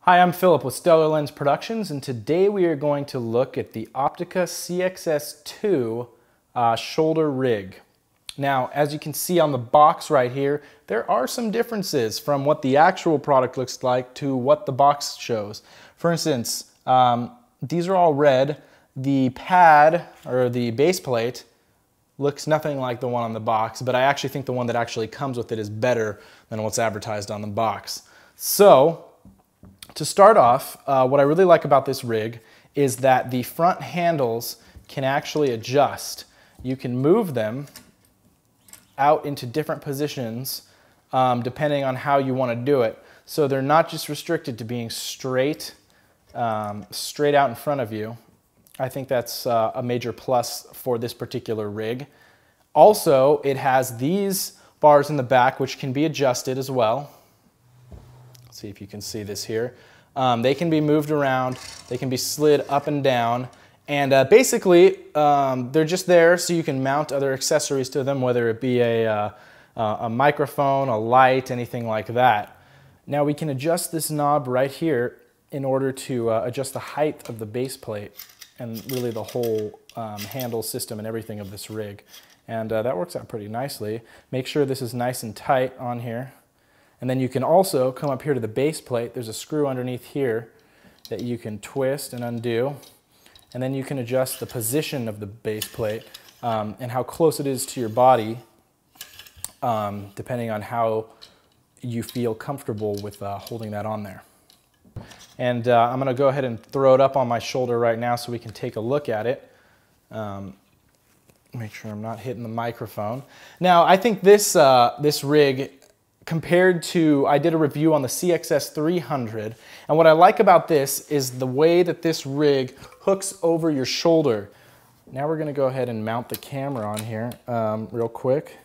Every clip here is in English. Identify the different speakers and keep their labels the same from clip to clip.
Speaker 1: Hi, I'm Philip with Stellar Lens Productions, and today we are going to look at the Opteka CXS-2 Shoulder Rig. Now, as you can see on the box right here, there are some differences from what the actual product looks like to what the box shows. For instance, these are all red. The pad, or the base plate, looks nothing like the one on the box, but I actually think the one that actually comes with it is better than what's advertised on the box. So, to start off, what I really like about this rig is that the front handles can actually adjust. You can move them out into different positions depending on how you want to do it. So they're not just restricted to being straight out in front of you. I think that's a major plus for this particular rig. Also, it has these bars in the back which can be adjusted as well. See if you can see this here. They can be moved around, they can be slid up and down, and basically they're just there so you can mount other accessories to them, whether it be a microphone, a light, anything like that. Now we can adjust this knob right here in order to adjust the height of the base plate and really the whole handle system and everything of this rig. And that works out pretty nicely. Make sure this is nice and tight on here. And then you can also come up here to the base plate. There's a screw underneath here that you can twist and undo. And then you can adjust the position of the base plate and how close it is to your body, depending on how you feel comfortable with holding that on there. And I'm going to go ahead and throw it up on my shoulder right now so we can take a look at it. Make sure I'm not hitting the microphone. Now, I think this rig, compared to, I did a review on the CXS-300, and what I like about this is the way that this rig hooks over your shoulder. Now we're going to go ahead and mount the camera on here real quick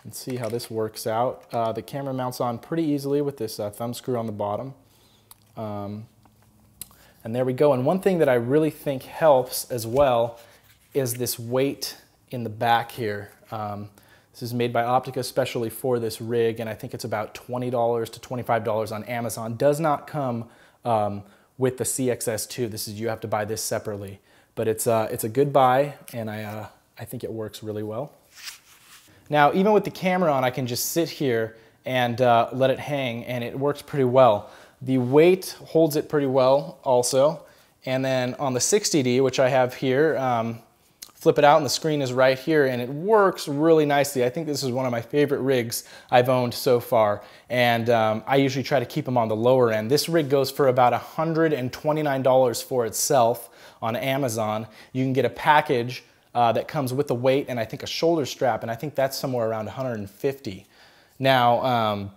Speaker 1: and see how this works out. The camera mounts on pretty easily with this thumb screw on the bottom. And there we go. And one thing that I really think helps as well is this weight in the back here. This is made by Opteka especially for this rig, and I think it's about $20 to $25 on Amazon. Does not come with the CXS-2. You have to buy this separately, but it's a good buy, and I think it works really well. Now, even with the camera on, I can just sit here and let it hang, and it works pretty well. The weight holds it pretty well also, and then on the 60D, which I have here, flip it out and the screen is right here, and it works really nicely. I think this is one of my favorite rigs I've owned so far, and I usually try to keep them on the lower end. This rig goes for about $129 for itself on Amazon. You can get a package that comes with the weight and I think a shoulder strap, and I think that's somewhere around $150. Now,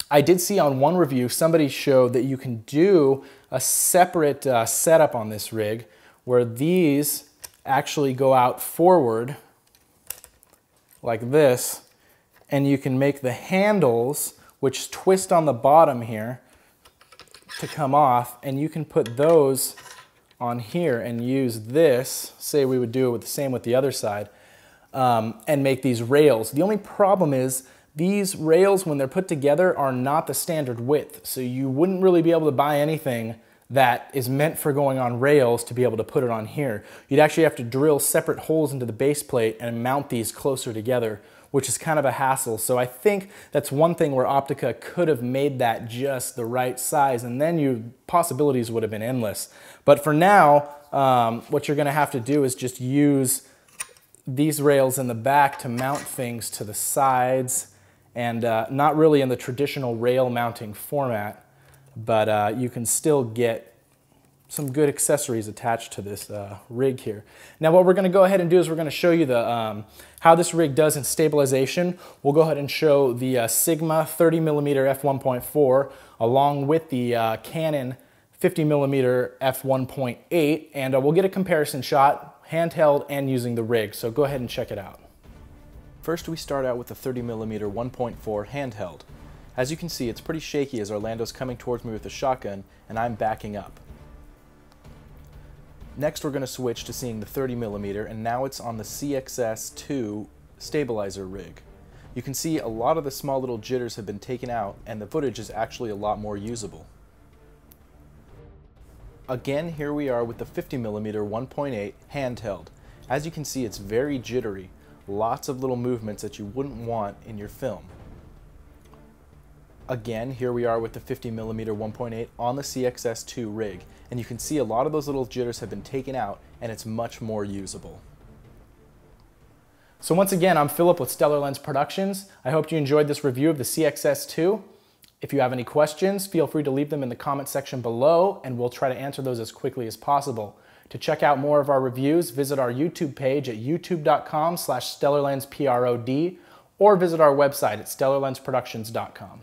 Speaker 1: I did see on one review somebody showed that you can do a separate setup on this rig where these actually go out forward like this, and you can make the handles, which twist on the bottom here, to come off, and you can put those on here and use this, say we would do it with the same with the other side, and make these rails. The only problem is these rails, when they're put together, are not the standard width, so you wouldn't really be able to buy anything that is meant for going on rails to be able to put it on here. You'd actually have to drill separate holes into the base plate and mount these closer together, which is kind of a hassle. So I think that's one thing where Opteka could have made that just the right size, and then possibilities would have been endless. But for now, what you're going to have to do is just use these rails in the back to mount things to the sides, and not really in the traditional rail mounting format. But you can still get some good accessories attached to this rig here. Now what we're going to go ahead and do is we're going to show you how this rig does in stabilization. We'll go ahead and show the Sigma 30mm f1.4 along with the Canon 50mm f1.8, and we'll get a comparison shot, handheld and using the rig. So go ahead and check it out. First we start out with the 30mm 1.4 handheld. As you can see, it's pretty shaky as Orlando's coming towards me with a shotgun and I'm backing up. Next we're going to switch to seeing the 30mm, and now it's on the CXS-2 stabilizer rig. You can see a lot of the small little jitters have been taken out and the footage is actually a lot more usable. Again, here we are with the 50mm 1.8 handheld. As you can see, it's very jittery. Lots of little movements that you wouldn't want in your film. Again, here we are with the 50mm 1.8 on the CXS-2 rig, and you can see a lot of those little jitters have been taken out and it's much more usable. So once again, I'm Philip with Stellar Lens Productions. I hope you enjoyed this review of the CXS-2. If you have any questions, feel free to leave them in the comment section below and we'll try to answer those as quickly as possible. To check out more of our reviews, visit our YouTube page at youtube.com/stellarlensprod or visit our website at stellarlensproductions.com.